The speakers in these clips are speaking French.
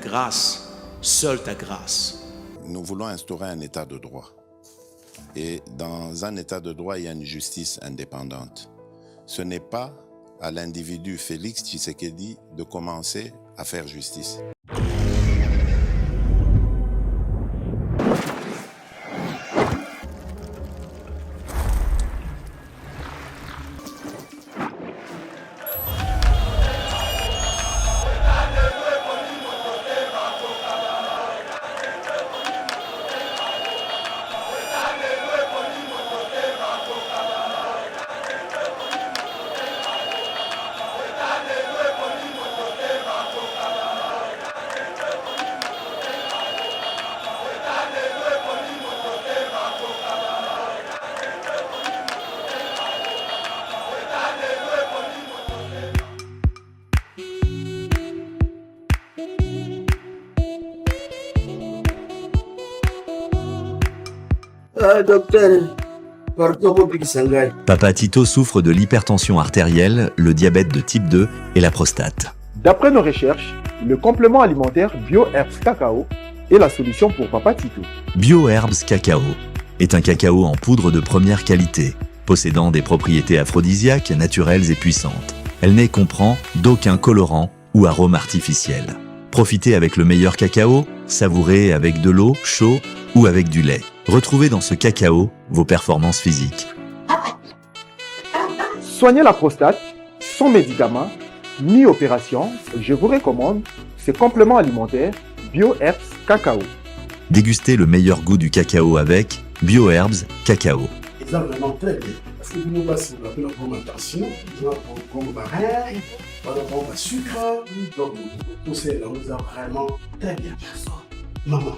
Grâce, seule ta grâce. Nous voulons instaurer un état de droit. Et dans un état de droit, il y a une justice indépendante. Ce n'est pas à l'individu Félix Tshisekedi de commencer à faire justice. Docteur, Papa Tito souffre de l'hypertension artérielle, le diabète de type 2 et la prostate. D'après nos recherches, le complément alimentaire BioHerbs Cacao est la solution pour Papa Tito. BioHerbs Cacao est un cacao en poudre de première qualité, possédant des propriétés aphrodisiaques, naturelles et puissantes. Elle ne comprend d'aucun colorant ou arôme artificiel. Profitez avec le meilleur cacao, savourez avec de l'eau, chaud ou avec du lait. Retrouvez dans ce cacao vos performances physiques. Soignez la prostate sans médicaments ni opération. Je vous recommande ce complément alimentaire BioHerbs Cacao. Dégustez le meilleur goût du cacao avec BioHerbs Cacao. C'est vraiment très bien. Parce que nous passons la fermentation, nous avons comme baril, nous avons sucre, donc tout ça, nous avons vraiment très bien. Maman,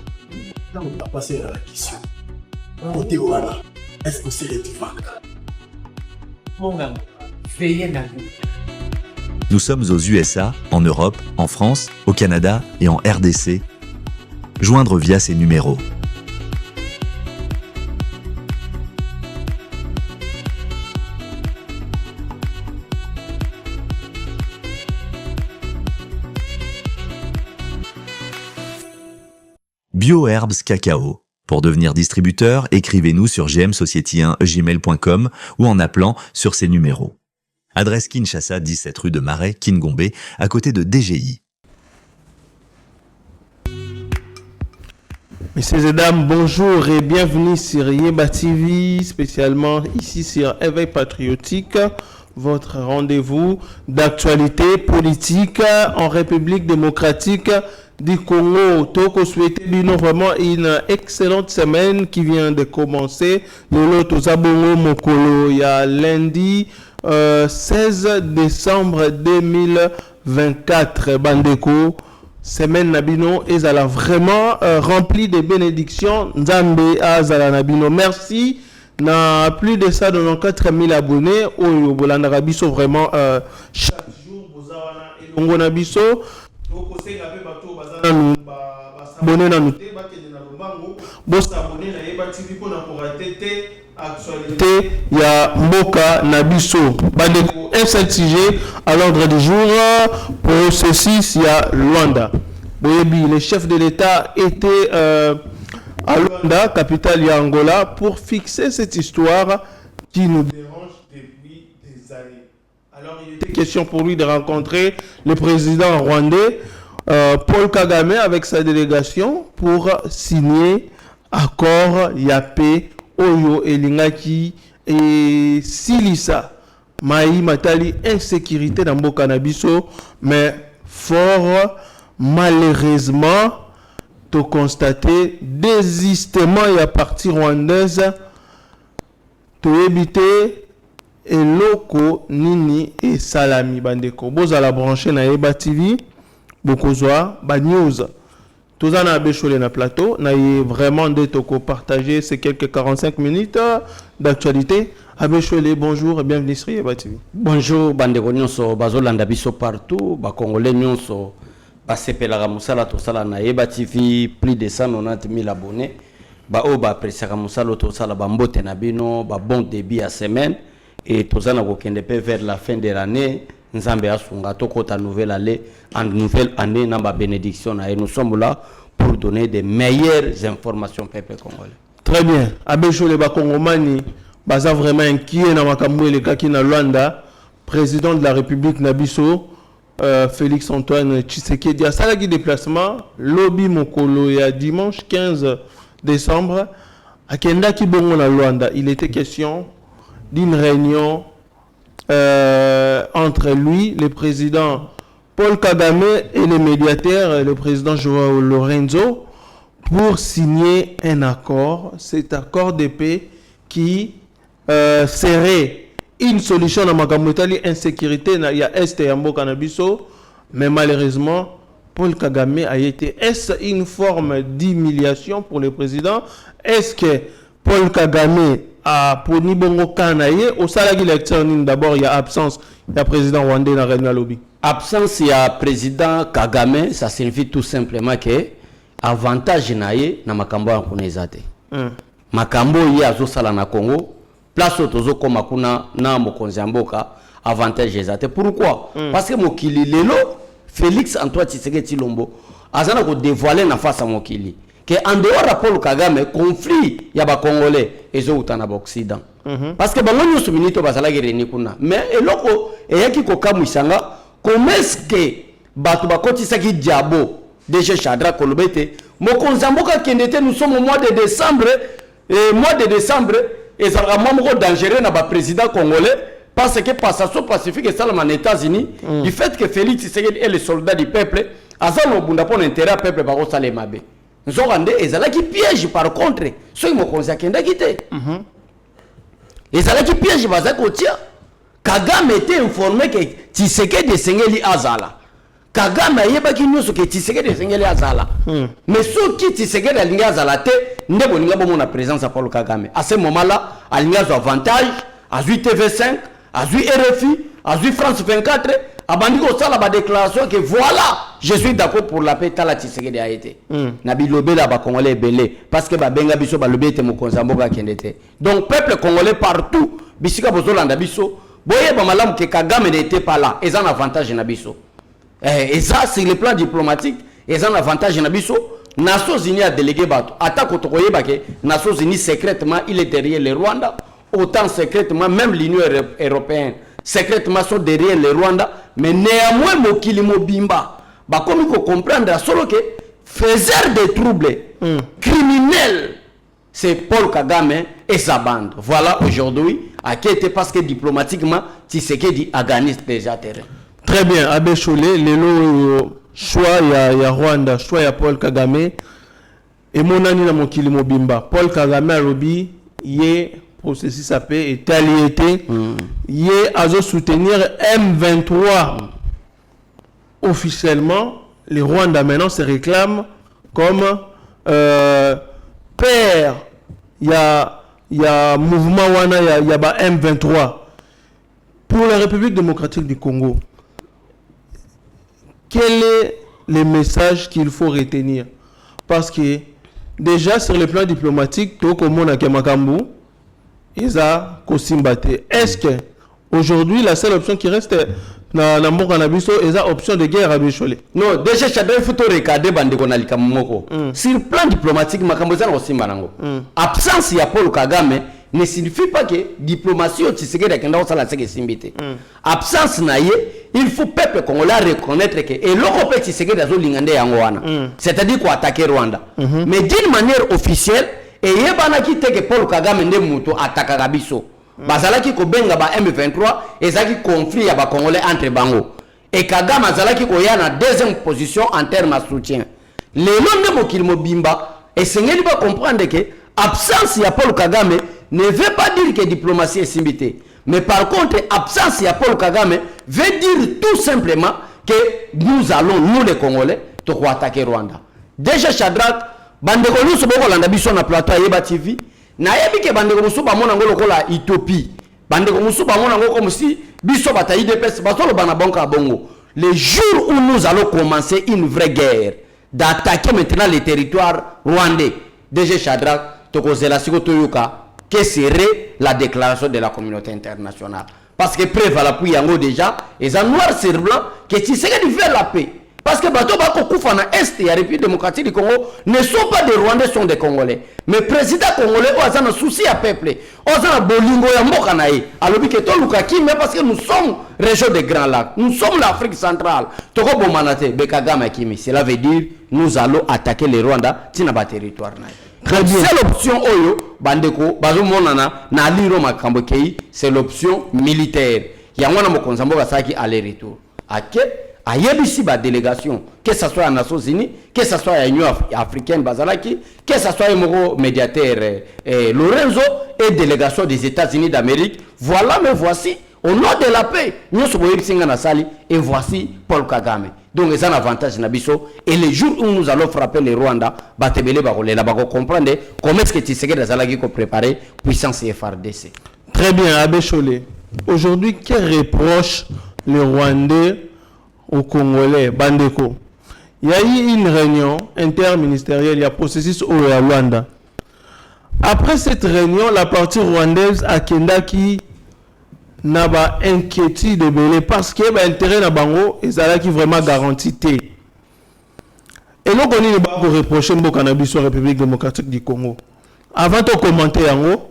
on va passer à la question. Côté Ouana, est-ce que c'est le divan? Mon gars, veillez la vie. Nous sommes aux USA, en Europe, en France, au Canada et en RDC. Joindre via ces numéros. BioHerbs Cacao. Pour devenir distributeur, écrivez-nous sur gmsociety1gmail.com ou en appelant sur ces numéros. Adresse Kinshasa, 17 rue de Marais, Kingombe, à côté de DGI. Messieurs et dames, bonjour et bienvenue sur Yeba TV, spécialement ici sur Éveil Patriotique, votre rendez-vous d'actualité politique en République démocratique du Congo. Toko souhaiter nous vraiment une excellente semaine qui vient de commencer. Lolo Tozabongo Mokolo, il y a lundi 16 décembre 2024. Bandeko, semaine Nabino et Zala vraiment rempli de bénédictions. Nzambe Azala Nabino. Merci. Na plus de ça, dans 4000 abonnés. Oyo Bolanda Rabiso vraiment chaque jour. Bozawana et Longo Nabiso. Abonné na nous s'abonner na Yeba TV pour actualité ya Mboka Nabiso. Un seul sujet à l'ordre du jour pour ceci, il y a Luanda. Boyebi, le chef de l'État était à Luanda, capitale ya Angola, pour fixer cette histoire qui nous dérange depuis des années. Alors il était question pour lui de rencontrer le président rwandais Paul Kagame avec sa délégation pour signer accord Yapé, Oyo Elingaki et Silisa. Maï Matali, insécurité dans Mboka Nabiso, mais fort malheureusement, tu constater désistement et à partir rwandaise, tu éviter et loko nini et salami bandeko. Boza la brancher na Yeba TV. Bokozwa ba news tozana bechole na plateau na vraiment de toko partager ces quelques 45 minutes d'actualité. Abechole, bonjour et bienvenue sur Yeba TV. Bonjour bandeko nyonso bazolanda biso partout ba congolais nyonso basepelaka musala tosala na Yeba TV plus de 190 000 abonnés ba o ba apprécier musala tosala ba mbote na bino ba bon début à semaine et tozana kokende pe vers la fin de l'année nzambe asunga tokota nouvelle année na ba bénédiction et nous sommes là pour donner des meilleures informations peuple congolais. Très bien. Abécholé ba Kongomani baza vraiment inquiet na makambo elekaki na Luanda, président de la République Nabiso Félix Antoine Tshisekedi a salaki déplacement lobby mokolo ya dimanche 15 décembre à Kenda Kibongo na Luanda. Il était question d'une réunion entre lui, le président Paul Kagame et le médiateur, le président Joao Lorenzo, pour signer un accord, cet accord de paix qui serait une solution à Makamotali insécurité il y a Est et Ambo Cannabiso, mais malheureusement Paul Kagame a été. Est-ce une forme d'humiliation pour le président? Est-ce que Paul Kagame a poni bongo kanaye au salagi lecteur d'abord il y a absence, il y a président rwandais dans Réunion Lobby. Absence il y a président Kagame, ça signifie tout simplement que avantage naye na makambo ya kunezate. Makambo yi azosala na Congo, place otozo koma kuna na mokonzi mboka avantage ezate. Pourquoi? Parce que mokili lelo Félix Antoine Tshisekedi Tshilombo azana ko dévoiler na face à mokili que en dehors de Paul Kagame conflit ya ba congolais ezo utana ba occident. Parce que bango nyoso minito bazala gereni kuna mais eloko eyaki ko kamusanga comment est-ce que batu bakotisaki diabo déjà Chadra Kolobete mokonzi mboka kendete nous sommes au mois de décembre et mois de décembre et ça va vraiment dangereux na ba président congolais parce que passation pacifique et ça en États-Unis du fait que Félix Tshisekedi est le soldat du peuple azalo bunda pour l'intérêt peuple ba ko salemabe nzorande ezalaki piège par contre soki mokonzi akenda kité ezalaki piège bazako tia Kagame était informé que Tshisekedi sengeli azala Kagame yebaki nyoso que Tshisekedi sengeli azala mais soki Tshisekedi alinga azala te ndebo ninga bomo na présence à Paul Kagame à ce moment là alinga zo avantage à TV5 à RFI à France 24 abandi ko sala ba déclaration que voilà je suis d'accord pour la paix tala Tshisekedi a été na bilobe la ba congolais belé parce que ba benga biso ba lobé te mokonza mboka kendete donc peuple congolais partout bisika bozolanda biso boye ba malamu que Kagame n'était pas là et un avantage na biso et ça sur le plan diplomatique et un avantage na biso Nations Unies a délégué bato attaque otokoye ba que Nations Unies secrètement il est derrière le Rwanda autant secrètement même l'Union européenne secrètement sont derrière le Rwanda mais néanmoins mokili mobimba ba comme il faut comprendre solo que faiseur de troubles criminels c'est Paul Kagame et sa bande. Voilà aujourd'hui à qui était parce que diplomatiquement Tshisekedi a gagné déjà terrain. Très bien, Abbé Cholé, le choix il y a Rwanda, choix il y a Paul Kagame et mon ami na mokili mobimba. Paul Kagame a lobby yé processus AP et taliété yé azo soutenir M23 officiellement. Les Rwandais maintenant se réclament comme père, il y a mouvement wana, il y a M23. Pour la République démocratique du Congo, quel est le message qu'il faut retenir? Parce que déjà sur le plan diplomatique, tout comme on a Kemakambu, ils ont Kossimbate. Est-ce que aujourd'hui la seule option qui reste na mboka na biso eza option de guerre à Bicholé? Non, déjà chadre photo regarder bande konalika moko. Sur le plan diplomatique makambo za kosimba nango. Absence ya Paul Kagame ne signifie pas que diplomatie au Tshisekedi akenda osala seke simbité. Absence na ye, il faut peuple congolais reconnaître que et loko pe Tshisekedi azo lingande yango wana. C'est-à-dire quoi attaquer Rwanda. Mais d'une manière officielle et yebana ki te que Paul Kagame nde muto attaquera biso. Bazalaki ko benga ba M23 ezaki conflit ya ba congolais entre bango et Kagame azalaki ko ya na deuxième position en termes de soutien. Le nom de mokili mobimba et sengeli ba comprendre que absence ya Paul Kagame ne veut pas dire que diplomatie est simbité, mais par contre absence ya Paul Kagame veut dire tout simplement que nous allons nous les Congolais to attaquer Rwanda. Déjà Shadrach bandeko nyuso boko landa biso na plateau Yeba TV na yebi ke bandeko musu ba mona ngolo kola Ethiopie bandeko musu ba mona ngoko comme si biso bata IDPS basolo bana banka bongo le jour où nous allons commencer une vraie guerre d'attaquer maintenant les territoires rwandais déjà Shadrach tokozela siko toyoka que serait la déclaration de la communauté internationale parce que preuve à l'appui yango déjà et ça noir sur blanc que Tshisekedi veut la paix. Parce que bato bako kufa na est et la République démocratique du Congo ne sont pas des Rwandais, sont des Congolais. Mais président congolais a un souci à peuple. On a un bolingo ya mboka na ye. Alors que to lukaki mais parce que nous sommes région des Grands Lacs. Nous sommes l'Afrique centrale. Toko bomanate bekagama kimi. Cela veut dire nous allons attaquer les Rwandais tina ba territoire na. Très bien. C'est l'option oyo bandeko bazo monana na liro makambo kei, c'est l'option militaire. Yango na mokonza mboka saki aller-retour. Ake ayebisi ba délégation, que ce soit aux Nations Unies, que ce soit à l'Union africaine Bazalaki, que ce soit au médiateur Lorenzo et délégation des États-Unis d'Amérique. Voilà, mais voici, au nom de la paix, nous sommes et voici Paul Kagame. Donc, c'est un avantage Nabiso. Et les jours où nous allons frapper les Rwandais, Batebele Bagole, là, comprendre comment est-ce que Tshisekedi Bazalaki a préparé puissance FRDC. Très bien, Abbé Cholé. Aujourd'hui, quel reproche les Rwandais aux Congolais, Bandeko? Il y a eu une réunion interministérielle, il y a processus au Rwanda. Après cette réunion, la partie rwandaise a Kendaki n'a pas inquiétude de belé parce que l'intérêt n'a bango et ça qui vraiment garanti. Et nous on pas pour reprocher le cannabis sur la République démocratique du Congo. Avant de commenter en haut,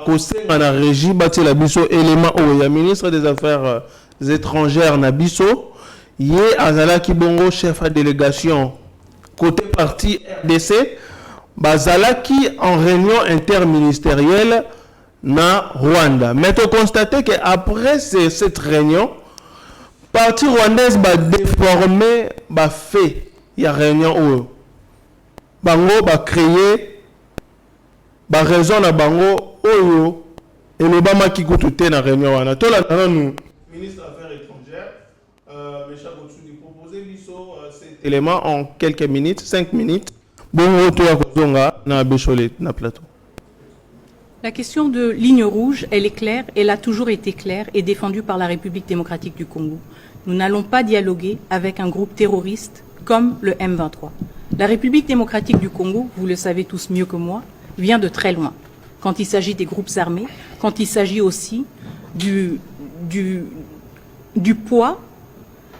on a régi bâti la biso élément où il y a ministre des Affaires étrangères Nabiso. Yé Azalaki Bongo, chef de délégation côté parti RDC, Bazalaki en réunion interministérielle na Rwanda. Mais tu constates qu'après cette réunion, parti rwandaise va déformer, va fait, il y a réunion où Bango va créer, va raison à Bango, Oyo, et le Bama qui goûte tout na réunion. Tout là, nous, ministre des Affaires étrangères, cet élément en quelques minutes, 5 minutes. Bon retour à Kozonga, na Bécholet, na plateau. La question de ligne rouge, elle est claire, elle a toujours été claire et défendue par la République démocratique du Congo. Nous n'allons pas dialoguer avec un groupe terroriste comme le M23. La République démocratique du Congo, vous le savez tous mieux que moi, vient de très loin. Quand il s'agit des groupes armés, quand il s'agit aussi du poids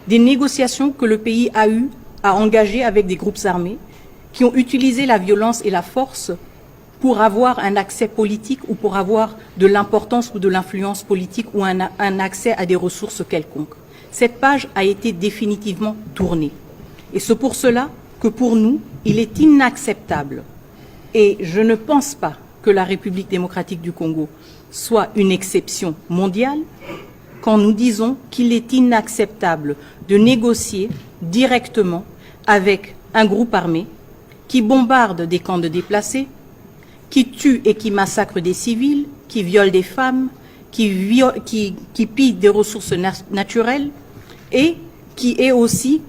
des négociations que le pays a eu à engager avec des groupes armés qui ont utilisé la violence et la force pour avoir un accès politique ou pour avoir de l'importance ou de l'influence politique ou un accès à des ressources quelconques. Cette page a été définitivement tournée. Et c'est pour cela que pour nous, il est inacceptable. Et je ne pense pas que la République démocratique du Congo soit une exception mondiale quand nous disons qu'il est inacceptable de négocier directement avec un groupe armé qui bombarde des camps de déplacés, qui tue et qui massacre des civils, qui viole des femmes, qui pille des ressources naturelles et qui est aussi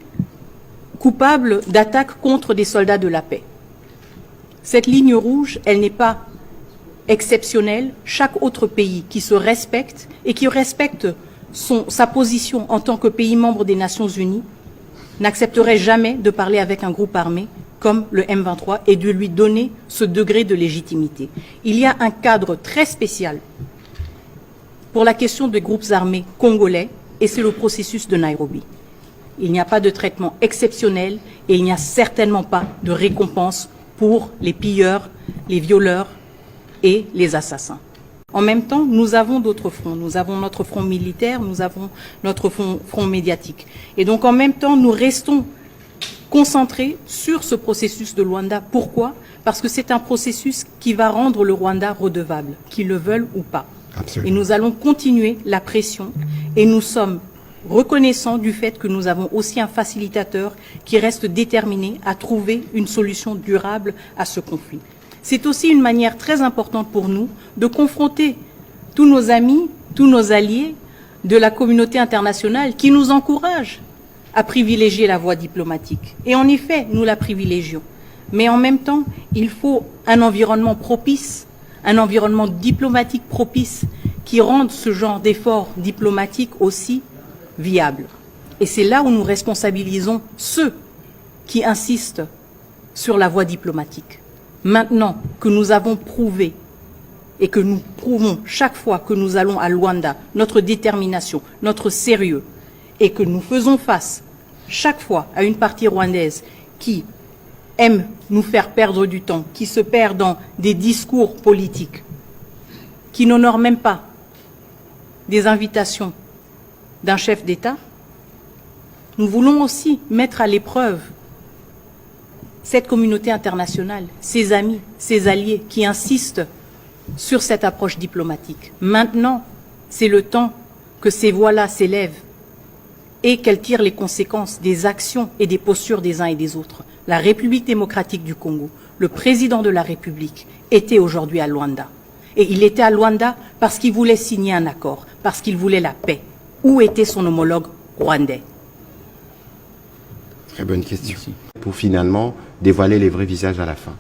coupable d'attaques contre des soldats de la paix. Cette ligne rouge, elle n'est pas exceptionnelle. Chaque autre pays qui se respecte et qui respecte sa position en tant que pays membre des Nations Unies n'accepterait jamais de parler avec un groupe armé comme le M23 et de lui donner ce degré de légitimité. Il y a un cadre très spécial pour la question des groupes armés congolais et c'est le processus de Nairobi. Il n'y a pas de traitement exceptionnel et il n'y a certainement pas de récompense pour les pilleurs, les violeurs et les assassins. En même temps, nous avons d'autres fronts. Nous avons notre front militaire, nous avons notre front médiatique. Et donc, en même temps, nous restons concentrés sur ce processus de Luanda. Pourquoi? Parce que c'est un processus qui va rendre le Rwanda redevable, qu'ils le veulent ou pas. Absolument. Et nous allons continuer la pression et nous sommes reconnaissants du fait que nous avons aussi un facilitateur qui reste déterminé à trouver une solution durable à ce conflit. C'est aussi une manière très importante pour nous de confronter tous nos amis, tous nos alliés de la communauté internationale qui nous encouragent à privilégier la voie diplomatique. Et en effet, nous la privilégions. Mais en même temps, il faut un environnement propice, un environnement diplomatique propice qui rende ce genre d'efforts diplomatiques aussi viables. Et c'est là où nous responsabilisons ceux qui insistent sur la voie diplomatique. Maintenant que nous avons prouvé et que nous prouvons chaque fois que nous allons à Luanda notre détermination, notre sérieux, et que nous faisons face chaque fois à une partie rwandaise qui aime nous faire perdre du temps, qui se perd dans des discours politiques, qui n'honore même pas des invitations d'un chef d'État, nous voulons aussi mettre à l'épreuve cette communauté internationale, ses amis, ses alliés qui insistent sur cette approche diplomatique. Maintenant, c'est le temps que ces voix-là s'élèvent et qu'elles tirent les conséquences des actions et des postures des uns et des autres. La République démocratique du Congo, le président de la République, était aujourd'hui à Luanda. Et il était à Luanda parce qu'il voulait signer un accord, parce qu'il voulait la paix. Où était son homologue rwandais? Très bonne question. Pour finalement dévoiler les vrais visages à la fin.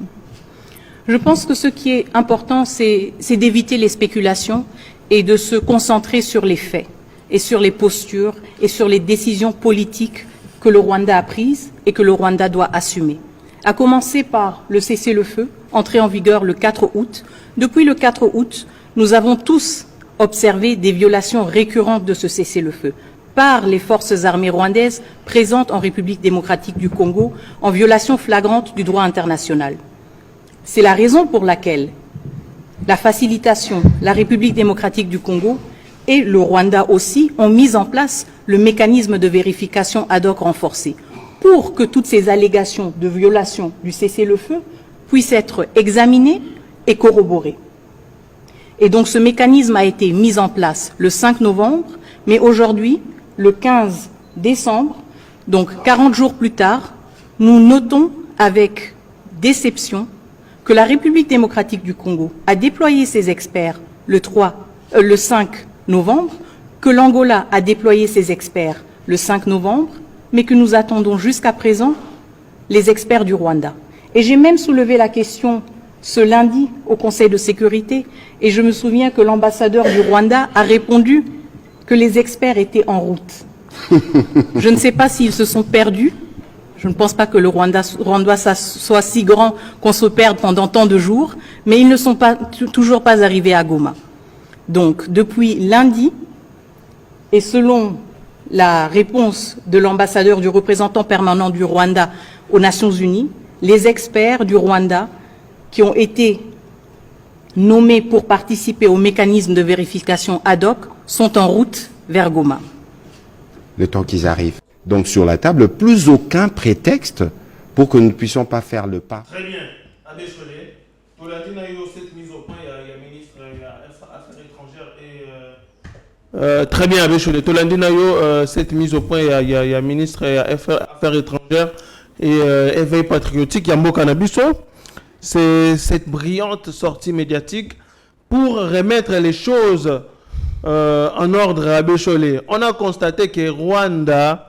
Je pense que ce qui est important, c'est d'éviter les spéculations et de se concentrer sur les faits et sur les postures et sur les décisions politiques que le Rwanda a prises et que le Rwanda doit assumer. À commencer par le cessez-le-feu, entré en vigueur le 4 août. Depuis le 4 août, nous avons tous observé des violations récurrentes de ce cessez-le-feu par les forces armées rwandaises présentes en République démocratique du Congo en violation flagrante du droit international. C'est la raison pour laquelle la facilitation, la République démocratique du Congo et le Rwanda aussi ont mis en place le mécanisme de vérification ad hoc renforcé pour que toutes ces allégations de violation du cessez-le-feu puissent être examinées et corroborées. Et donc ce mécanisme a été mis en place le 5 novembre, mais aujourd'hui, le 15 décembre, donc 40 jours plus tard, nous notons avec déception que la République démocratique du Congo a déployé ses experts le 5 novembre, que l'Angola a déployé ses experts le 5 novembre, mais que nous attendons jusqu'à présent les experts du Rwanda. Et j'ai même soulevé la question ce lundi au Conseil de sécurité, et je me souviens que l'ambassadeur du Rwanda a répondu que les experts étaient en route. Je ne sais pas s'ils se sont perdus. Je ne pense pas que le Rwanda soit si grand qu'on se perde pendant tant de jours, mais ils ne sont toujours pas arrivés à Goma. Donc, depuis lundi, et selon la réponse de l'ambassadeur du représentant permanent du Rwanda aux Nations Unies, les experts du Rwanda qui ont été nommés pour participer au mécanisme de vérification ad hoc sont en route vers Goma. Le temps qu'ils arrivent. Donc sur la table, plus aucun prétexte pour que nous ne puissions pas faire le pas. Très bien. Abbé Cholet, tu l'as dit, cette mise au point, il y a ministre des Affaires étrangères et... très bien, Abbé Cholet. Tu l'as dit, cette mise au point, il y a ministre des Affaires étrangères et éveil patriotique, il y a Mboka Nabiso. C'est cette brillante sortie médiatique pour remettre les choses en ordre à Abbé Cholet. On a constaté que Rwanda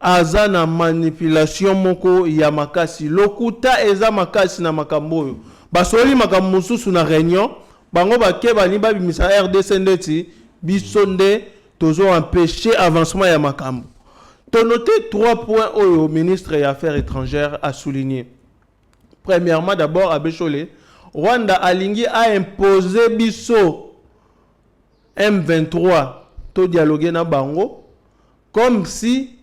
aza na manipulation moko ya makasi lokuta eza makasi na makambo basoli makambo mususu na réunion bango bakeba ni babimisa RDC ndeti bisonde tozo empêcher avancement ya makambo. To noter 3 points au ministre des Affaires étrangères a souligné. Premièrement, d'abord, Abbé Cholet, Rwanda alingi a imposé biso M23 to dialoguer na bango comme si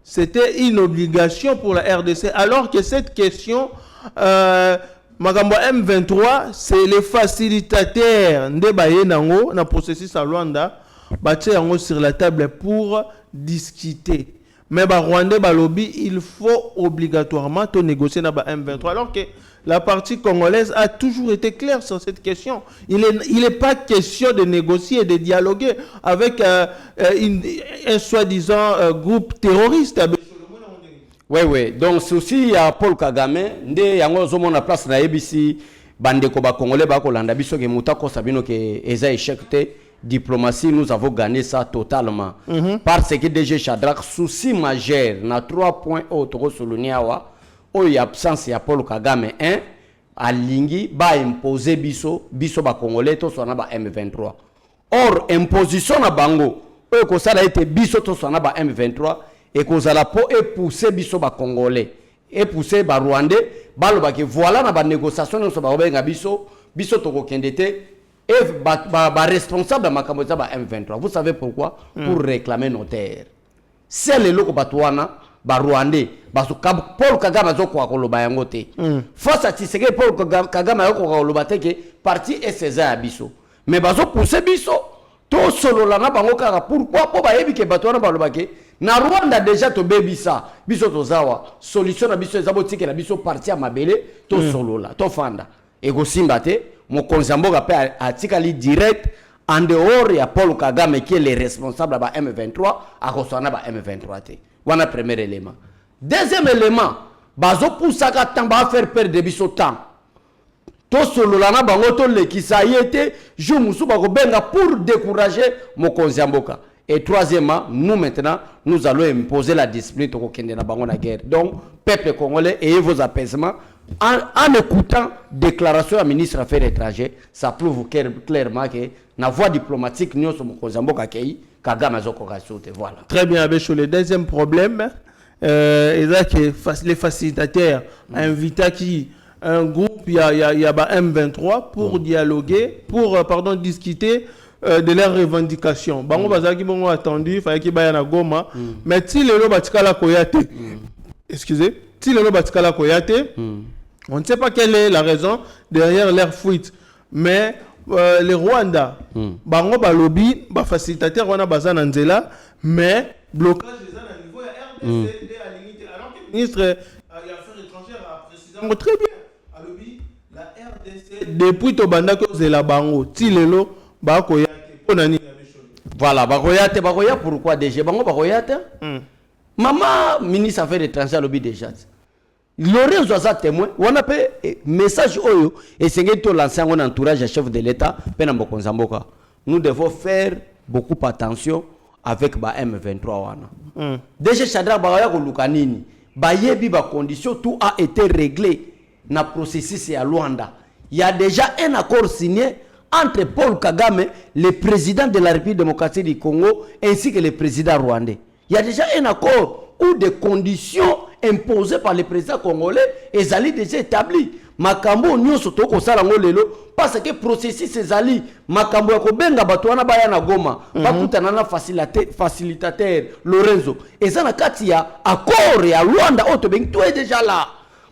c'était une obligation pour la RDC, alors que cette question, Magambo M23, c'est les facilitateurs de na processus à Rwanda, battu sur la table pour discuter. Mais Rwanda Balobi, il faut obligatoirement négocier na M23, alors que la partie congolaise a toujours été claire sur cette question. Il n'est pas question de négocier et de dialoguer avec un soi-disant groupe terroriste. Oui. Donc, ceci, il y a Paul Kagame, il y a une place na ABC, bandeko ba congolais ba kolanda biso ke mutako sabino ke eza échec diplomatie, nous avons gagné ça totalement. Parce que DG Shadrach, souci majeur, na 3 points autres sur le Niawa, où il y a absence, il y a Paul Kagame 1, à Lingi, ba imposer biso ba congolais, to soit na ba M23. Or, imposition na bango, eux que ça a été biso to soit na ba M23, et que ça a pousser biso ba congolais, et pousser ba rwandais, ba lo ba que voilà na ba négociation, nous sommes ba biso, biso tokokende te et responsable ya makambo eza ba M23. Vous savez pourquoi? Pour réclamer nos terres. C'est le loko batouana ba Rwandais baso Paul Kagame azoko akoloba yango te. Face à Tshisekedi Paul Kagame ayoko akoloba te ke parti SSA biso. Mais baso pousser biso to solo la na bango kaka pourquoi po ba yebi ke batouana baloba ke na Rwanda déjà to bebisa biso to zawa solution na biso ezabo tike na biso parti ya mabele to solo la to fanda ego simba te mon konzamboka pe atikali direct en dehors ya Paul Kagame qui est le responsable ba M23 a reçoit ba M23 te. Wana premier élément. Deuxième élément, bazo poussaka tamba faire perdre de biso temps. To solo la na bango to le kisayete jo musu ba ko benga pour décourager mon konzamboka. Et troisièmement, nous maintenant, nous allons imposer la discipline au Kenya na bango na guerre. Donc, peuple congolais, ayez vos apaisements. En écoutant déclaration du ministre des Affaires étrangères, ça prouve clairement que la voie diplomatique, nous sommes Kagame voilà. Très bien, Abécho. Le deuxième problème, les facilitateurs invitent qui un groupe, il y a M23 pour dialoguer, pour discuter de leurs revendications. Bango bazaki bongo attendu, fallait qu'il baye na Goma, mais si le lo batikala koyate. Excusez, si le lo batikala koyate, on ne sait pas quelle est la raison derrière leur fuite, mais les Rwanda, bango balobi, ba facilitateur wana bazana nzela, mais blocage des à niveau RDC à limite. Alors que le ministre des Affaires étrangères a précisé très bien. Alobi la RDC depuis to banda ko zela bango, ti lelo ba ko yate ponani. Voilà, ba ko yate pourquoi déjà bango ba ko yate? Maman ministre des Affaires étrangères alobi déjà. Lorenzo aza témoin, on a fait message oyo et c'est que lancer un entourage à chef de l'État pena Mbokonzamboka. Nous devons faire beaucoup attention avec ba M23 wana. Déjà Chadra Bagaya ko lukanini, ba yebi ba condition tout a été réglé na processus à Luanda. Il y a déjà un accord signé entre Paul Kagame, le président de la République démocratique du Congo, ainsi que le président rwandais. Il y a déjà un accord où des conditions imposées par le président congolais ezali déjà établi. Makambo nyonso to ko sala ngolelo parce que processus ezali makambo ya ko benga bato wana baya na Goma bakutana na facilitateur Lorenzo ezana kati ya accord ya Luanda auto bengi tout est déjà là.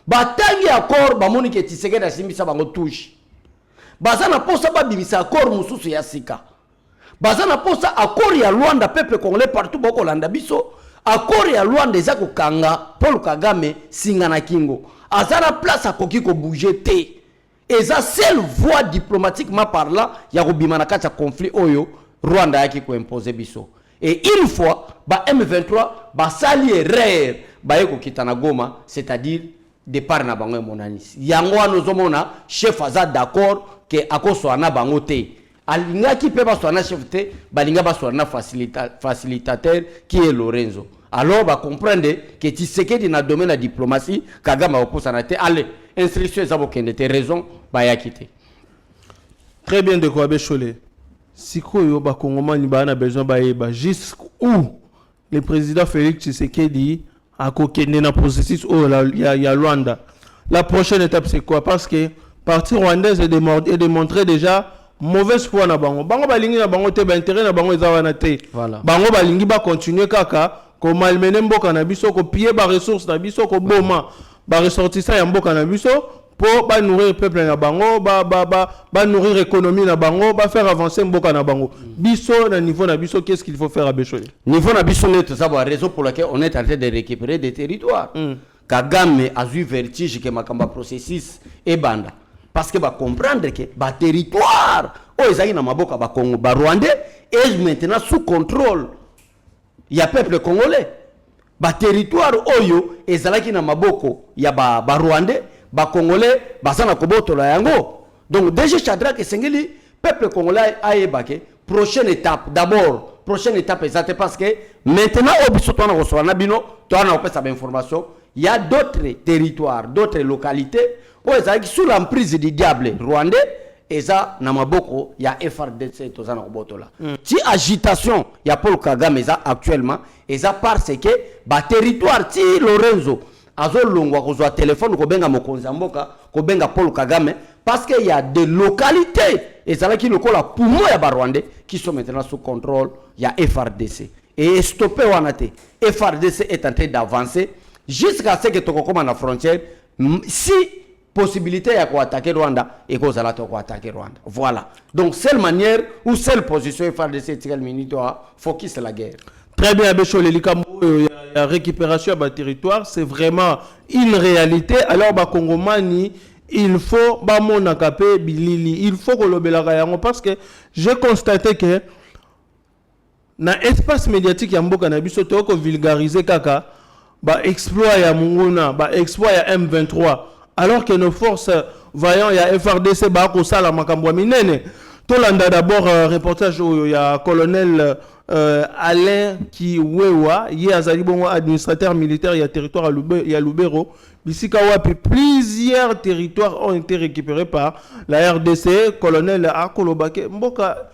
Batangi accord bamoni ke Tshisekedi asimbisa bango touche. Bazana posa ba bimisa accord mususu ya sika. Bazana posa accord ya Luanda peuple congolais partout boko landa biso. Accord ya Luanda eza ko kanga Paul Kagame singana kingo. Azana place akoki ko bouger te. Eza seule voie diplomatiquement parlant ya ko bimana kati conflit oyo Rwanda yaki ko imposer biso. Et une fois ba M23 ba sali erreur ba yeko kitana Goma, c'est-à-dire départ na bango monani. Yango anozomona chef aza d'accord que akoso ana bango te. Alinga ki pe ba so na chef te, balinga ba so na facilitateur qui est Lorenzo. Alors ba comprendre que Tshisekedi na domaine la diplomatie Kagame oposa na te. Allez, instruction ezabo kende te raison ba yakite. Très bien de quoi Bécholé. Sikoyo ba Kongomani ba na besoin ba yeba jusqu'où le président Félix Tshisekedi a kokende na processus au ya Luanda. La prochaine étape c'est quoi? Parce que parti rwandaise est démontré déjà mauvaise foi na bango. Bango balingi na bango te ba intérêt na bango ezawa na te. Voilà. Bango balingi ba continuer kaka ko malmener mboka na biso ko piller ba ressources na biso ko boma ba ressortissant ya mboka na biso pour ba nourrir peuple na bango ba nourrir économie na bango ba faire avancer mboka na bango. Biso na niveau na biso qu'est-ce qu'il faut faire à Bécholé? Niveau na biso net ça va raison pour laquelle on est en train de récupérer des territoires. Kagame a eu vertige que makamba processus et banda parce que ba comprendre que ba territoire o ezali na maboka ba Congo ba Rwandais est maintenant sous contrôle. Il y a peuple congolais. Ba territoire oyo ezalaki na maboko ya ba Rwandais, ba Congolais basana kobotola yango. Donc déjà Chadra que sengeli peuple congolais ayebake prochaine étape d'abord prochaine étape exacte parce que maintenant au biso tona recevoir na bino tona opesa ba information il y a d'autres territoires d'autres localités où ezalaki sous l'emprise du diable rwandais eza na maboko ya FRDC tozana kobotola. Ti agitation ya Paul Kagame eza actuellement eza parce que ba territoire ti Lorenzo azolongwa kozwa téléphone kobenga mokonzi mboka kobenga Paul Kagame parce qu'il y a des localités et ça là qui le colle poumon ya Rwandais qui sont maintenant sous contrôle il y a FRDC et stopper wanate FRDC est en train d'avancer jusqu'à ce que tokokoma na frontière si possibilité ya ko attaquer Rwanda et ko zala to ko attaquer Rwanda voilà donc seule manière ou seule position FRDC tirel minute doit focus la guerre. Très bien, Béchol, la récupération de territoire, c'est vraiment une réalité. Alors, Congomani, il faut il faut que le parce que j'ai constaté que dans l'espace médiatique, il y a beaucoup de vulgariser kaka, exploit ya Munguna, exploit ya M23, alors que nos forces voyant il y a FRDC, la Makambwa Minene. Tolanda d'abord reportage il y a colonel Alain Kiwewa, il y a administrateur militaire, il y a territoire il y a Lubero. Plusieurs territoires ont été récupérés par la RDC, colonel Akolobake. Mboka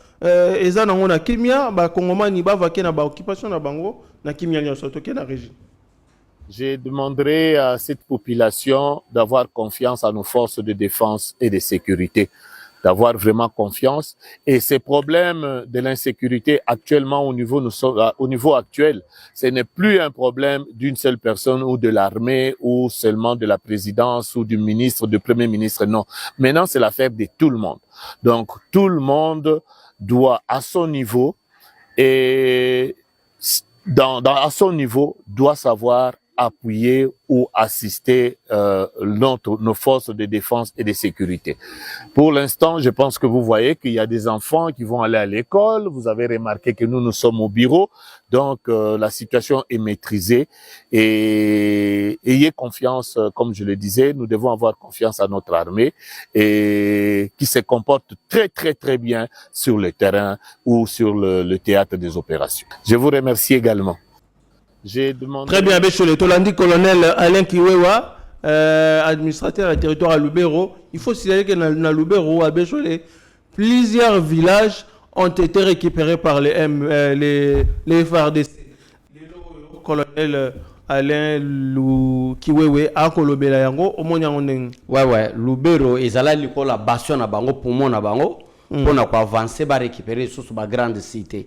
ezana ngona kimia ba Kongomani ba vaquer na ba occupation na bango na kimia nyonso toke na régie. Je demanderai à cette population d'avoir confiance à nos forces de défense et de sécurité, d'avoir vraiment confiance. Et ces problèmes de l'insécurité actuellement au niveau actuel, ce n'est plus un problème d'une seule personne ou de l'armée ou seulement de la présidence ou du ministre, du premier ministre. Non. Maintenant, c'est l'affaire de tout le monde. Donc, tout le monde doit, à son niveau, et à son niveau, doit savoir appuyer ou assister nos forces de défense et de sécurité. Pour l'instant, je pense que vous voyez qu'il y a des enfants qui vont aller à l'école. Vous avez remarqué que nous sommes au bureau. Donc, la situation est maîtrisée. Et ayez confiance, comme je le disais, nous devons avoir confiance à notre armée et qui se comporte très, très, très bien sur le terrain ou sur le théâtre des opérations. Je vous remercie également. Très bien, Bécholé. Tolandi, colonel Alain Kiwewa, administrateur du territoire à Lubero. Il faut signaler que dans Lubero, à Bécholé, plusieurs villages ont été récupérés par les FRDC. Le colonel Alain Kiwewe a kolobela yango omonyango. Ouais, Lubero, ezala likola bastion na bango pour mon na bango pour na avancer ba récupérer sur ba grande cité.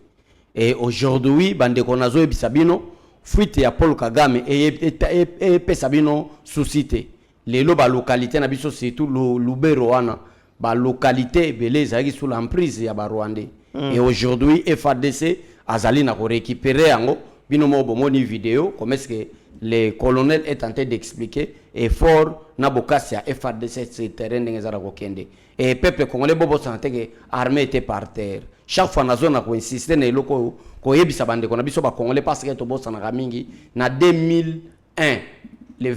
Et aujourd'hui, bande konazo e bisabino fuite ya Paul Kagame et pesabino suscité les ba localité na biso surtout Lubero wana ba localité beleza qui sous l'emprise ya ba Rwandais et aujourd'hui FARDC azali na ko récupérer yango bino mo bomoni vidéo comment est-ce que le colonel est tenté d'expliquer et fort na bokasi ya FARDC ce terrain ngezara ko kende et peuple congolais bobo sentait que armée était par terre chaque fois na zone ko insister na loko ko yebisa bande ko na biso ba congolais parce que to bossa na mingi na 2001 le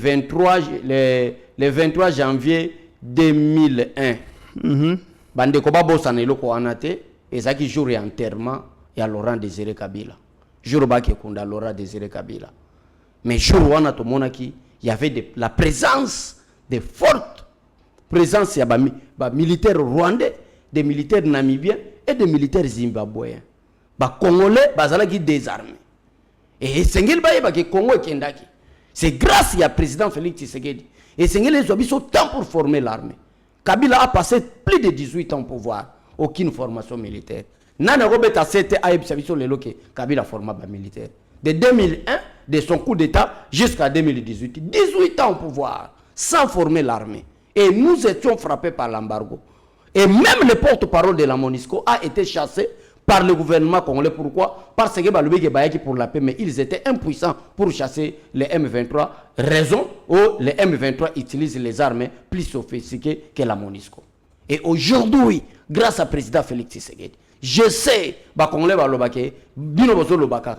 23 janvier 2001 bande ko ba bossa na loko anate ezaki jour ya enterrement ya Laurent Désiré Kabila jour ba ke kunda Laurent Désiré Kabila mais jour wana to monaki il y avait la présence de forte présence ya ba militaires rwandais, des militaires namibiens et des militaires zimbabwéens. Ba congolais bazalaki désarmés. Et sengel baye ba ke Congo kendaki. C'est grâce à président Félix Tshisekedi. Et sengel les obiso temps pour former l'armée. Kabila a passé plus de 18 ans au pouvoir, aucune formation militaire. Nana Robeta c'était a ebiso lelo ke Kabila forma ba militaire. De 2001 de son coup d'état jusqu'à 2018, 18 ans au pouvoir sans former l'armée. Et nous étions frappés par l'embargo. Et même le porte-parole de la MONUSCO a été chassé par le gouvernement congolais. Pourquoi? Parce que Baloubé Bayaki pour la paix, mais ils étaient impuissants pour chasser les M23. Raison où les M23 utilisent les armes plus sophistiquées que la MONUSCO. Et aujourd'hui, grâce à président Félix Tshisekedi, je sais,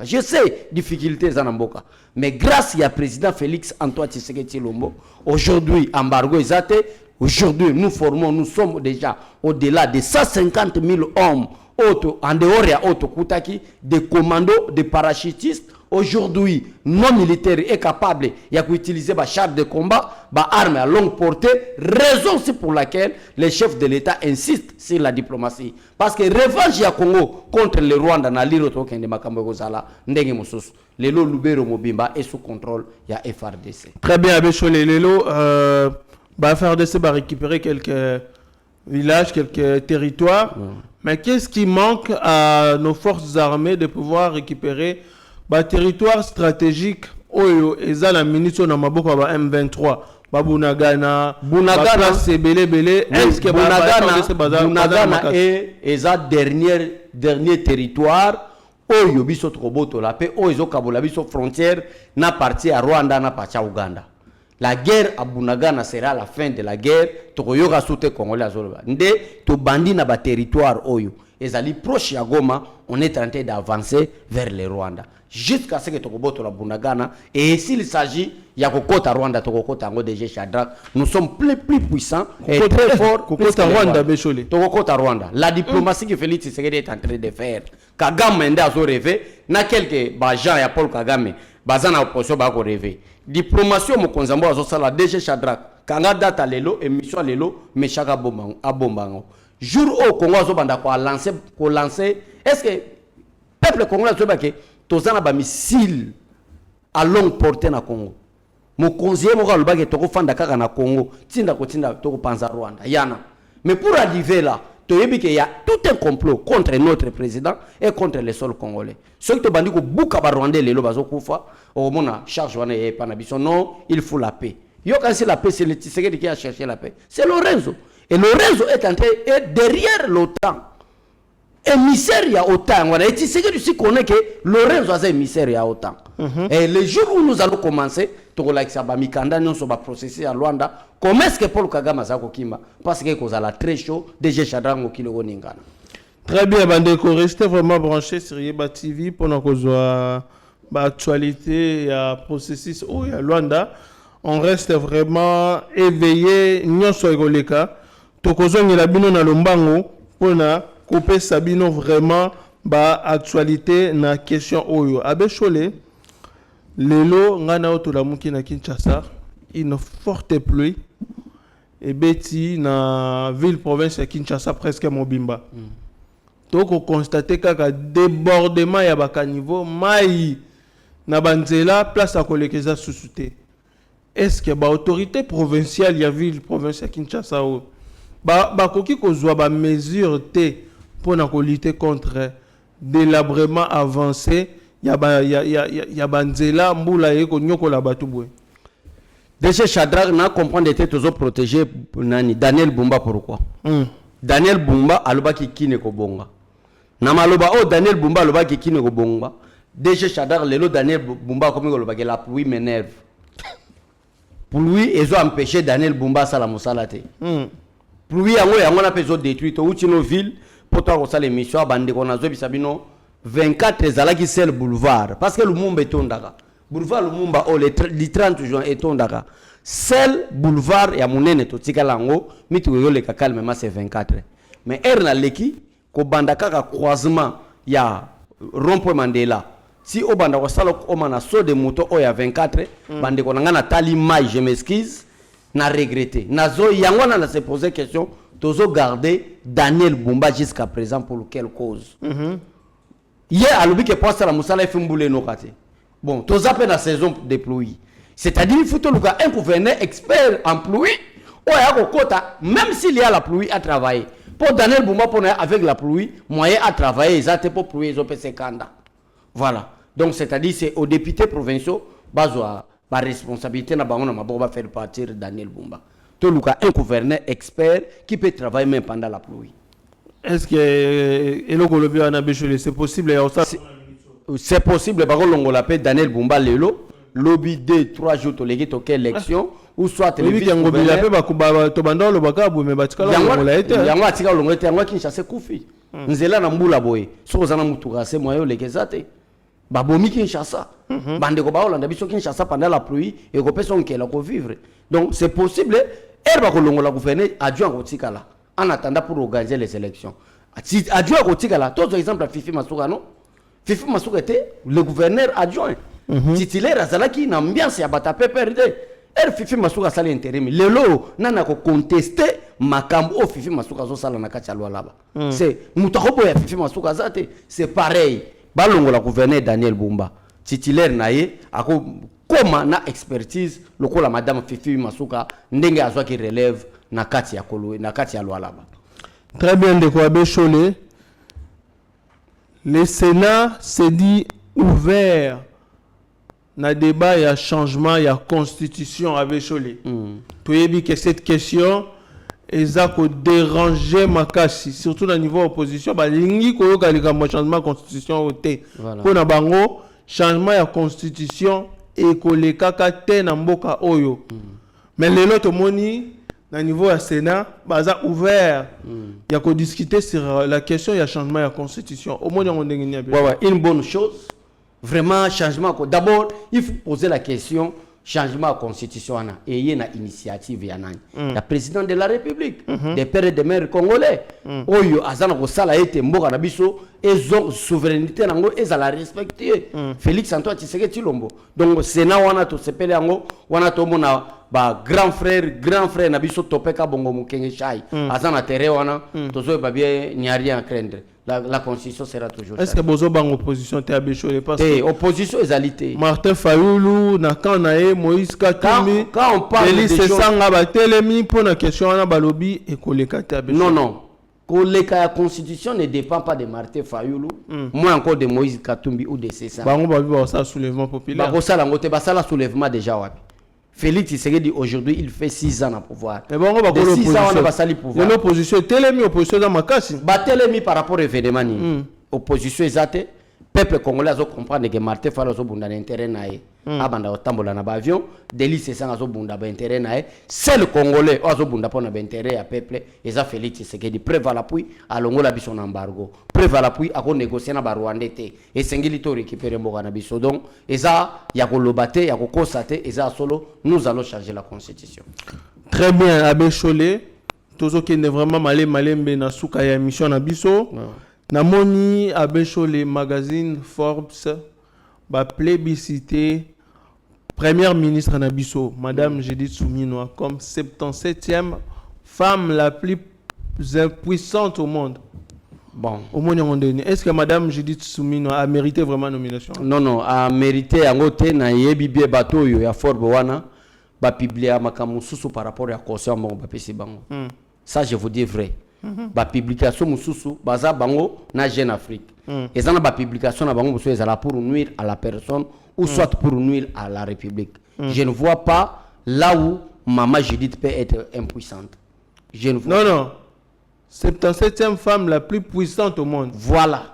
je sais difficultés en Amboka, mais grâce à président Félix Antoine Tshisekedi Lombo, aujourd'hui, embargo exate, aujourd'hui, nous sommes déjà au-delà de 150 000 hommes en dehors de Haute Koutaki, des commandos, des parachutistes, aujourd'hui non militaire est capable d'utiliser des chars de combat, des armes à longue portée, raison c'est pour laquelle les chefs de l'État insistent sur la diplomatie. Parce que revanche ya Congo contre le Rwanda na liro to kende makambo kozala ndenge mosusu. Lelo Lubero Mobimba est sous contrôle ya FRDC. Très bien, Abécholé. Lelo FRDC va récupérer quelques villages, quelques territoires. Mais qu'est-ce qui manque à nos forces armées de pouvoir récupérer des territoires stratégiques Oyo eza la ministre na maboko ba M23 Bunagana Sebele est-ce que Bunagana eza dernier territoire Oyo biso troboto la paix Oyo kabola biso frontière na partie à Rwanda na partie à Uganda. La guerre à Bunagana sera la fin de la guerre. Tokoyoka soute Congolais azoloba. Nde to bandi na ba territoire Oyo. Ezali proche ya Goma, on est en train d'avancer vers le Rwanda. Jusqu'à ce que Tokoboto la Bunagana. Et s'il s'agit, ya kokota Rwanda, Tokokota ngo DG Shadrach, nous sommes plus puissants et très forts. Kokota Rwanda, Bécholé. Tokokota Rwanda. La diplomatie que Félix Tshisekedi est en train de faire. Kagame ende azo rêvé, na quelques gens ya Paul Kagame, bazana opposition ba ko rêvé. Diplomatie mo konzambo azo sala DG Shadrach. Kanga data lelo, émission lelo, mechaka bombango. Jour au Congo azo banda ko lancer, est-ce que peuple congolais azo bake tozana ba missile à longue portée na Congo. Mo conseiller mo ka lobake toko fanda kaka na Congo, tinda toko panza Rwanda. Yana. Mais pour arriver là, il y a tout un complot contre notre président et contre les sols congolais. Ceux qui te bandit ko buka ba Rwandais les lobazo kufa, au mona charge wana e panabiso non, il faut la paix. Yo quand c'est la paix, c'est le Tshisekedi qui a cherché la paix. C'est Lorenzo. Et Lorenzo est derrière l'OTAN. Émissaire il y a OTAN. Et Tshisekedi aussi connaît que Lorenzo est émissaire il y a OTAN. Et le jour où nous allons commencer, processus à Rwanda, comment est-ce que Paul Kagame a kokimba? Parce que c'est la très chaud, déjà Shadrach Mokilo Ningana. Très bien, Bandeko, restez vraiment branchés sur Yeba TV pour l'actualité et processus au Rwanda. On reste vraiment éveillé. Nous sommes les cas. Tokozong la bino na lombango pour na couper sabino vraiment actualité na question oyo. Abécholé. Lelo ngana otolamuki na Kinshasa, une forte pluie et beti na ville province ya Kinshasa presque Mobimba. Donc on constate kaka débordement ya baka niveau mai na banzela place à kolekeza susute. Est-ce que ba autorité provinciale ya ville province ya Kinshasa ba koki kozwa ba mesure te pour na ko lutter contre délabrement avancé ya banzela mbula yeko nyoko la batubwe. Déjà Shadrach na comprendre était toujours protégé nani Daniel Bumba pourquoi? Daniel Bumba aloba ki kine ko bonga. Na maloba Daniel Bumba aloba ki kine ko bonga. Déjà Shadrach lelo Daniel Bumba comme aloba que la pluie m'énerve. Pour lui ils ont empêché Daniel Bumba sala musala te. Pluie yango na peso détruit to utino ville pour toi ça l'émission bande ko na zo bisabino 24 ezalaki seul boulevard parce que le Lumumba est tondaka boulevard Lumumba le 30 juin est tondaka seul boulevard ya munene to tikalango mitu yo le calmement c'est 24 mais na leki ko bandaka ka croisement ya rond-point Mandela si o banda ko sala ko mana so de moto o ya 24 bande ko ngana tali mai je m'excuse na regretter nazo yango na se poser question tozo garder Daniel Bumba jusqu'à présent pour quelle cause hier, à l'oubi que passe la moussala fait mboulé no kate. Bon, tous appels la saison de pluie. C'est-à-dire il faut que un gouverneur expert en pluie, ou à quota, même s'il y a la pluie à travailler. Pour Daniel Bumba pour avec la pluie, moyen à travailler, ils ont pour pluie, ils ont fait canda. Voilà. Donc c'est-à-dire c'est aux députés provinciaux, bazoa, par responsabilité na bango na maboko va faire partir Daniel Bumba. Tout le cas un gouverneur expert qui peut travailler même pendant la pluie. Est-ce que c'est possible? C'est possible. Par contre, on l'appelle Daniel Bumba Lelo. Lobby 2-3 jours, tu as élection. Ou soit tu as donc c'est possible. En attendant pour organiser les élections. Adjoint Kotikala, tous exemple à Fifi Masugano, Fifi Masuka était le gouverneur adjoint. Titulaire azalaki na ambiance ya bata PPRD. Fifi Masuka sali intérim. Lelo nana ko contester makambo o Fifi Masuka zo sala na kati ya Lualaba. C'est mutakobo ya Fifi Masuka zate, c'est pareil. Balongo la gouverneur Daniel Bumba. Titulaire naye ako koma na expertise lokola madame Fifi Masuka ndenge azwa ki relève na kati ya Kolou na kati ya Lualaba. Très bien de Kouabe Cholé. Le Sénat s'est dit ouvert na débat il y a changement il y a constitution avec Cholé. Tu as dit que cette question a dérangé Makassi surtout au niveau opposition ba lingi ko yoka changement constitution oté. Pour na bango changement ya constitution et koleka ka te na mboka oyo. Mais les autres moni na niveau ya Sénat baza ouvert il y a qu'on discuter sur la question il y a changement ya constitution au moins on ndengeni bien. Ouais, une bonne chose. Vraiment changement d'abord il faut poser la question changement de constitution et il y a une initiative la président de la République des pères et des mères congolais oyo azana ko sala ete mboka na biso ezo souveraineté nango ezala respecter Félix Antoine Tshisekedi Tshilombo donc Sénat wana to sepele yango wana to mona ba grand frère na biso topeka bongo mukenge chai azana terre wana tozo ba bien nyari en craindre. La constitution sera toujours. Est-ce que vous avez une opposition opposition égalité. Martin Fayoulou, Nakanae, Moïse Katumbi, quand on parle de choses... pour la question de Balobi et Koleka Tabé. Non. La constitution ne dépend pas de Martin Fayoulou, moins encore de Moïse Katumbi ou de César. Ça soulèvement populaire. Ça soulèvement déjà. Félix Tshisekedi aujourd'hui il fait 6 ans à pouvoir. Et bon, on va l'opposition. Télémi opposition dans Makassi. Télémi par rapport au événement. Opposition exacte. Peuple congolais a comprendre que Martin Fayulu a bunda intérêt nae. Abanda otambola na avion. Deli Sesang a bunda ba intérêt nae. C'est le Congolais a bunda pour na intérêt à peuple. Et ça Félix Tshisekedi préva l'appui à longola bison embargo. Préva l'appui à négocier na ba Rwandais te. Et sengili to récupérer mboka na biso donc et ça ya ko lobate ya ko constater et ça solo nous allons changer la constitution. Très bien Abbé Cholé. Tozo qui est vraiment malembe na suka ya émission na biso. Namoni Abbé Cholé magazine Forbes ba plébiscité première ministre Nabiso madame Judith Suminwa comme 77e femme la plus puissante au monde. Bon, au monde est-ce que madame Judith Suminwa a mérité vraiment nomination? Non, a mérité angote na yebibie bato yo ya Forbes wana ba publier makamususu par rapport à conseil mo ba pesi bango. Ça je vous dis vrai. Ba publication mususu baza bango na Jeune Afrique et ça na ba publication na bango mususu ezala pour nuire à la personne ou soit pour nuire à la République. Je ne vois pas là où maman Judith peut être impuissante. Je ne vois non 77e femme la plus puissante au monde. Voilà.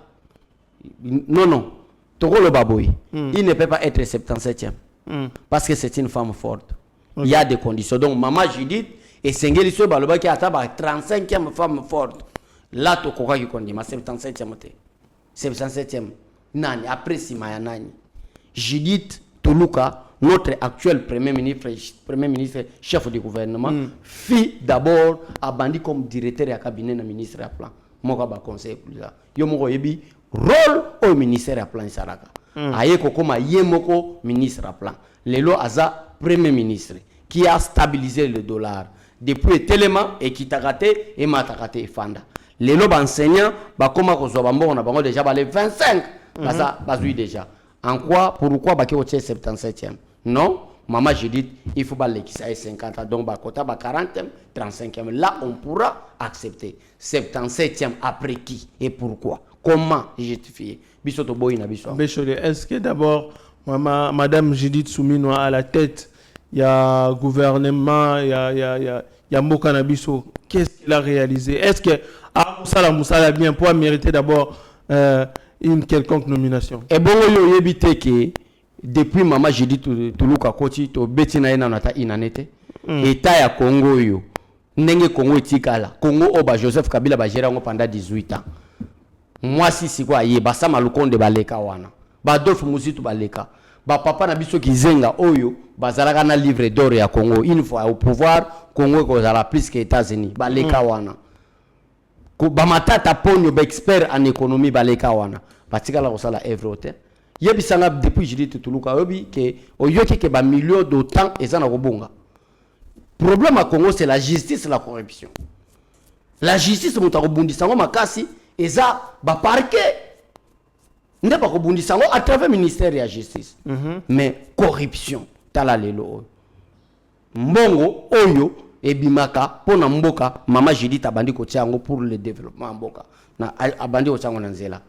Non Togolo Baboy il ne peut pas être 77e parce que c'est une femme forte. Il y a des conditions donc maman Judith et Sengeli so baloba qui ataba 35e femme forte. Là to koka ki kondima 77e te. 77e. Nani après Simaya nani. Judith Tuluka notre actuel premier ministre chef du gouvernement fit d'abord a bandi comme directeur ya cabinet na ministre à plan. Moka ba conseil pour ça. Yo moko yebi rôle au ministère à plan saraka. Aye ko koma yemoko ministre à plan. Lelo aza premier ministre qui a stabilisé le dollar. Depuis Téléma et Kitakate et Matakate et Fanda. Les lobes enseignants, comment on a déjà les 25, bazui déjà. En quoi, pourquoi Baki au 77e? Non, maman j'ai dit, il faut que ça ait 50 ans, donc Bakota 40e, 35e. Là, on pourra accepter. 77e après qui et pourquoi? Comment justifier? Bisoto Boyna Biso. Est-ce que d'abord, madame Judith Suminwa à la tête? Il y a gouvernement, il y a Mokanabiso. Qu'est-ce qu'il a réalisé? Est-ce que Moussala bien pour mériter d'abord une quelconque nomination? Et bon, il y a évité que depuis maman j'ai dit Tuluka Koti to Betina Enanata Inanete et Taya Congo yo Nenge Congo etikala Congo oba Joseph Kabila ba gérer pendant 18 ans. Moi si quoi yé basa malukonde baleka wana. Badolphe Muzitu baleka. Ba papa na biso kizenga oyo bazalaka na livre d'or ya Congo une fois au pouvoir Congo kozala plus que États-Unis baleka wana ko bamatata ponyo ba expert en économie baleka wana batikala kosala œuvre te yebisanga depuis Judith Tuluka obi ke oyoki ke ba millions d'autant ezana kobonga. Problème à Congo c'est la justice et la corruption. La justice muta kobundisa ngo makasi eza ba parquet nde ba kobundisa ngo à travers ministère de la justice. Mais corruption tala lelo mbongo oyo ebimaka pona mboka mama Judith abandi ko tiango pour le développement mboka na abandi ko tiango na nzela.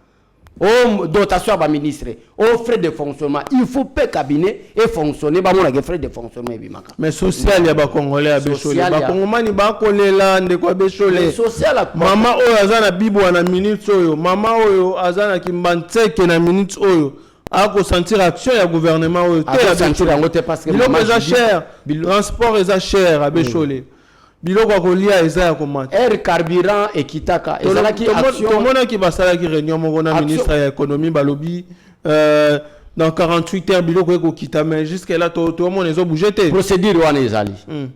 Oh, dotation à ministre, oh, frais de fonctionnement. Il faut pas cabinet et fonctionner. Bah, mon frais de fonctionnement et bimaka. Mais social, il y a pas congolais à Bécholé. Bah, congolais, il y a pas là, de quoi Bécholé. Social, maman, oh, azana bibo na minute oyo. Maman, oh, azana kimbanteke na minute oyo. A ko sentir action ya gouvernement oyo. A sentir en côté parce que maman est cher. Transport est cher à Bécholé. Biloko kolia eza ya komata air carburant et kitaka ezala ki action tout monde qui basala ki réunion mon ministre de l'économie balobi dans 48 heures biloko eko kita mais jusqu'à là tout le monde ezo bouger te procédure wana ezali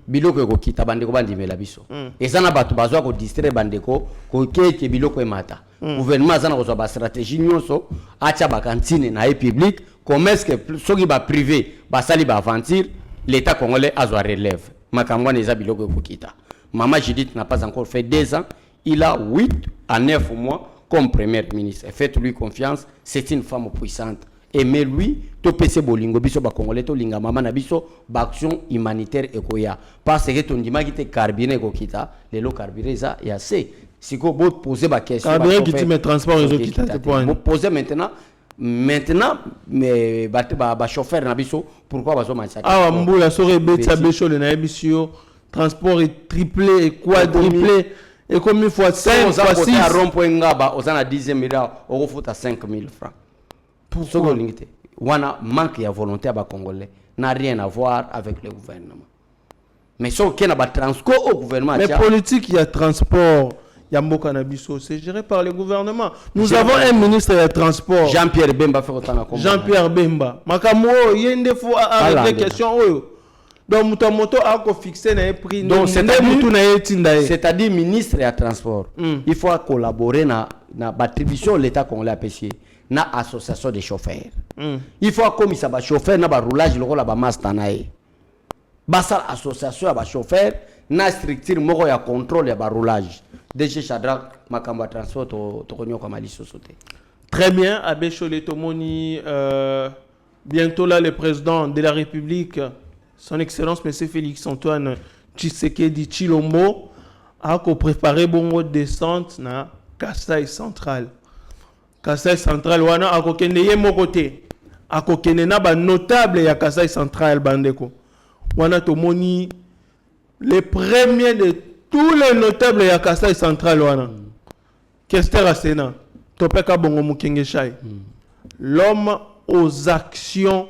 biloko eko kita bandeko bandimela biso ezana bato bazwa ko distraire bandeko ko keke biloko emata gouvernement azana ko ba stratégie nyonso acha ba cantine na public commerce que soki ba privé basali ba aventure l'état congolais azwa relève. Makamwa neza biloko kokita. Maman Judith n'a pas encore fait 2 ans. Il a 8 à 9 mois comme premier ministre. Faites-lui confiance. C'est une femme puissante. Aimez-lui. To pese bolingo biso ba congolais to linga mama na biso ba action humanitaire ekoya. Parce que ton dima kite carburant kokita. Lelo carburant ça y a assez. Si ko bo poser ba question. Carburant qui met transport kokita te point. Bo poser maintenant mais ba chauffeur na biso pourquoi bazo mancha ah mbula sore betsa Bécholé na ebisio transport est triplé et quadruplé et comme une fois 5 fois 6 à rond-point ngaba osana 10e milliard au futa 5000 francs pour ce que l'ingité wana manque ya volonté à ba congolais n'a rien à voir avec le gouvernement mais so kena ba transco au gouvernement mais politique il y a transport Yamboka Nabiso, c'est géré par le gouvernement. Nous avons un ministre des Transports. Jean-Pierre Bemba fait autant à Jean-Pierre Bemba. Makamo, il y a une fois arrêter question. Donc, moto a fixé un prix. Donc, c'est-à-dire ministre des Transports. Il faut collaborer dans l'attribution de l'État congolais à pêcher. Dans l'association des chauffeurs. Il faut comme ça va chauffeur dans le roulage, le rôle à Mastanae. Basa association à chauffeur, na structure moko ya contrôle ya roulage. DG Chadrak makamba transport to konyo kwa mali société. Très bien, à Bécholé Tomoni bientôt là le président de la République son excellence monsieur Félix Antoine Tshisekedi Tshilombo a préparé bongo descente na Kasai central. Kasai central wana a kokende ye mokote. A kokende na ba notable ya Kasai central bandeko. Wana Tomoni les premiers de tous les notables ya Kasai central wana. Kester Asena, Topeka Bongo Mukenge Shai. L'homme aux actions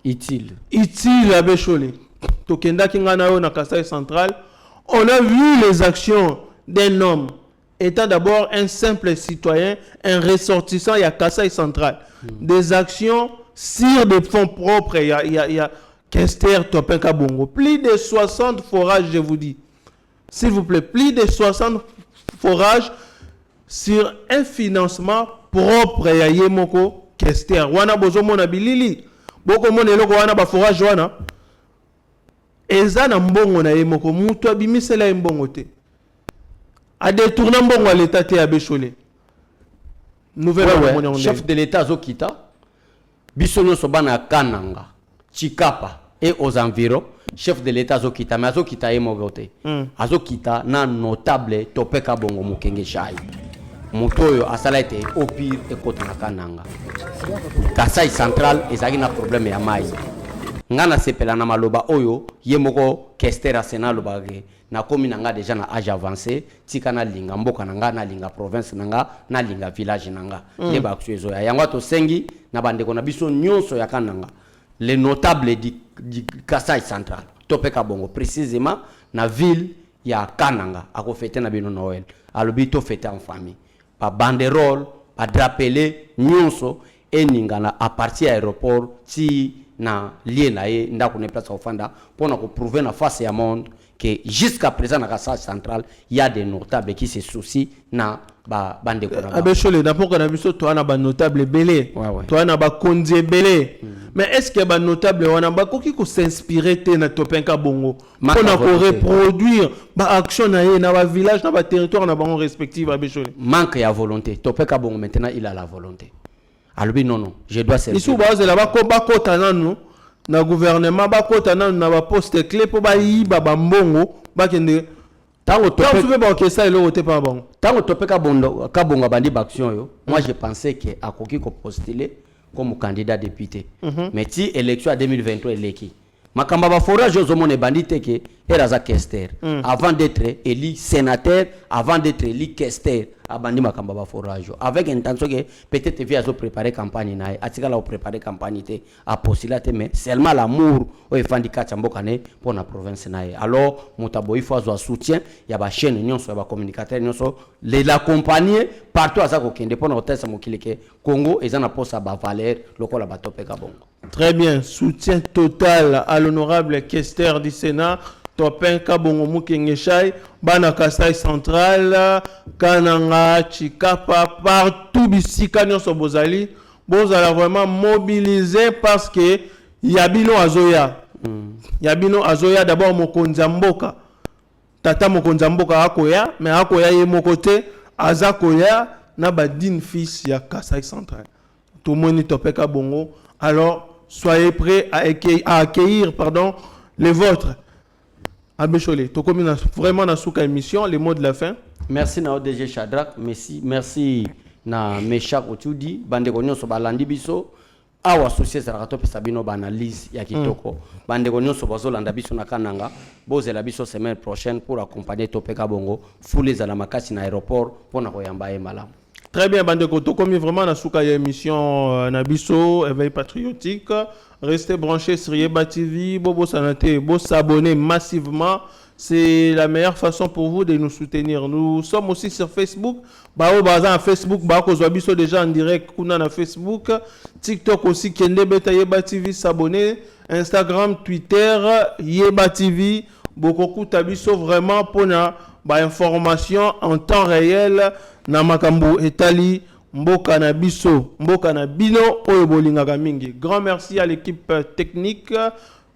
utiles. Utiles à Bécholé. Tokenda Kingana yo na Kasai central. On a vu les actions d'un homme étant d'abord un simple citoyen, un ressortissant ya Kasai central. Des actions sur des fonds propres ya Kester Topeka Bongo. Plus de 60 forages, je vous dis. S'il vous plaît, plus de 60 forages sur un financement propre ya Yemoko Kester. Wana bozo mona bilili. Boko mona eloko wana ba forage wana. Eza na mbongo na Yemoko. Mutu abimisela mbongo te. A détourner mbongo à l'état te ya Bécholé. Nouvelle chef de l'état Zokita. Bisono sobana Kananga. Chikapa et aux environs, chef de l'État Zokita, mais Zokita est mogoté. Azokita na notable Topeka Bongo Mukenge Shai. Motoyo asalete au pire et côté na Kananga. Kasai central ezaki na problème ya mai. Ngana sepela na maloba oyo yemoko Kestera Sena lobage na komi nanga déjà na âge avancé tika na linga mboka nanga na linga province nanga na linga village nanga. Leba kuezo ya yango to sengi na bandeko na biso nyonso ya Kananga. Les notables du Kasai central, Topeka Bongo, précisément na ville ya Kananga, à fêter na bino Noël, à l'obito fêter en famille. Par banderole, par drapelé, nyonso, et ningana à partir aéroport, si na lié na ye, nda kone place au fanda, pour nous prouver na face ya monde, que jusqu'à présent, dans la salle centrale, il y a des notables qui se soucient na bande de Abechole, d'abord, on a vu ça, toi, on a des notables belés. Toi, on a des condés belés. Mais est-ce qu'il y a des notables, on a qui s'inspirer de Topenka Bongo pour reproduire des actions dans le village, dans le territoire, dans le respectif Abechole? Manque de volonté. Topenka Bongo, maintenant, il a la volonté. Alors, non, je dois servir. Ici, on va nous. Na gouvernement ba kota na ba poste clé pour ba yiba ba mbongo ba kende tango topeka ba okesa elo ote pa bon tango topeka bondo ka bonga bandi ba action yo. Moi je pensais que akoki ko postuler comme candidat député. Mais si élection à 2023 eleki makamba ba forage aux hommes bandite que era za kester avant d'être élu sénateur, avant d'être élu kester abandi makamba ba forage avec intention que peut-être via zo préparer campagne na atika la préparer campagne te a postuler mais seulement l'amour o efandika chamboka ne pour la province na alors mutabo il faut avoir soutien ya ba chaîne nyonso ya ba communicateur nyonso l'accompagner partout à ça ko kende pour na hôtel samokileke Congo et ça na posa ba valeur lokola ba topeka bongo. Très bien, soutien total à l'honorable questeur du Sénat, Topenka Bongo Mukengeshai, Bana Kasai Central, Kananga, Chikapa, partout ici, Kanyon Sobozali, Bozala vraiment mobilisé parce que Yabino Azoya. Yabino Azoya d'abord Mokonzamboka. Tata Mokonzamboka Akoya, mais Akoya est mon côté, Azakoya, Nabadine fils ya Kasai Central. Tout le monde est Topenka Bongo. Alors, soyez prêts à accueillir les vôtres. Abechole, tu as vraiment dans cette émission, les mots de la fin. Merci na ODG Shadrach, merci na Meshak Otudi, bande konyo so balandi biso, awa associé sa rato pesa bino ba analyse ya kitoko. Bande konyo so bazolanda biso na kananga, bozela biso semaine prochaine pour accompagner Topeka Bongo, foule za la makasi na aéroport pour na koyamba e malamu. Très bien, Bandeko. Tu as vraiment dans cette émission Nabiso, éveil patriotique. Restez branchés sur Yeba TV, Bobo Sanate, Bobo s'abonner massivement. C'est la meilleure façon pour vous de nous soutenir. Nous sommes aussi sur Facebook. Bao Bazan Facebook, Bao Kozwabiso déjà en direct, Kuna na Facebook. TikTok aussi, Kende Beta Yeba TV, s'abonner. Instagram, Twitter, Yeba TV. Bokoku Tabiso vraiment pour na information en temps réel. Na makambo etali mboka na biso mboka na bino oyo bolingaka mingi. Grand merci à l'équipe technique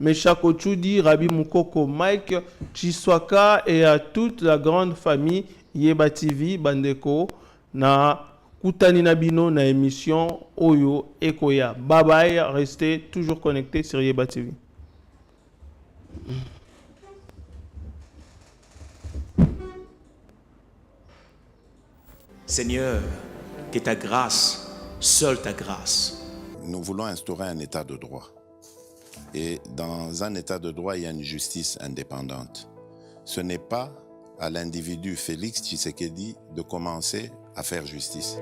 Meshak Otudi, Rabi Mukoko, Mike Chiswaka et à toute la grande famille Yeba TV Bandeko na kutani na bino na émission Oyo Ekoya. Bye bye, restez toujours connectés sur Yeba TV. Seigneur, que ta grâce, seule ta grâce. Nous voulons instaurer un état de droit. Et dans un état de droit, il y a une justice indépendante. Ce n'est pas à l'individu Félix Tshisekedi de commencer à faire justice.